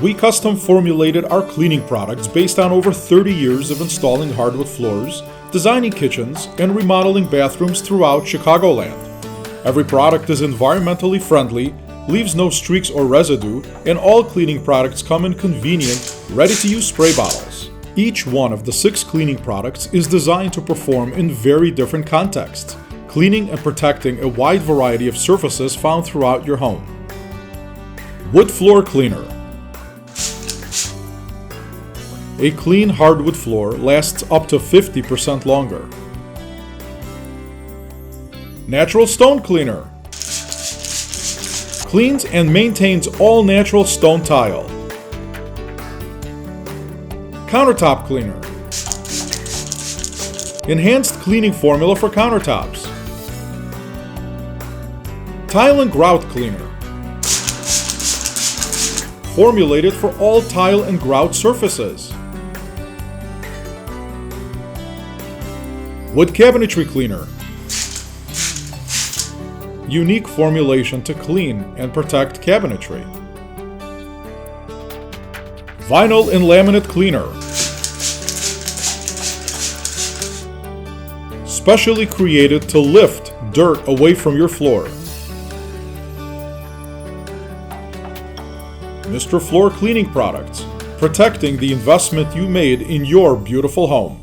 We custom formulated our cleaning products based on over 30 years of installing hardwood floors, designing kitchens, and remodeling bathrooms throughout Chicagoland. Every product is environmentally friendly, leaves no streaks or residue, and all cleaning products come in convenient, ready-to-use spray bottles. Each one of the 6 cleaning products is designed to perform in very different contexts, cleaning and protecting a wide variety of surfaces found throughout your home. Wood Floor Cleaner. A clean hardwood floor lasts up to 50% longer. Natural Stone Cleaner. Cleans and maintains all natural stone tile. Countertop Cleaner. Enhanced cleaning formula for countertops. Tile and Grout Cleaner. Formulated for all tile and grout surfaces. Wood Cabinetry Cleaner. Unique formulation to clean and protect cabinetry. Vinyl and Laminate Cleaner. Specially created to lift dirt away from your floor. Mr. Floor Cleaning Products, protecting the investment you made in your beautiful home.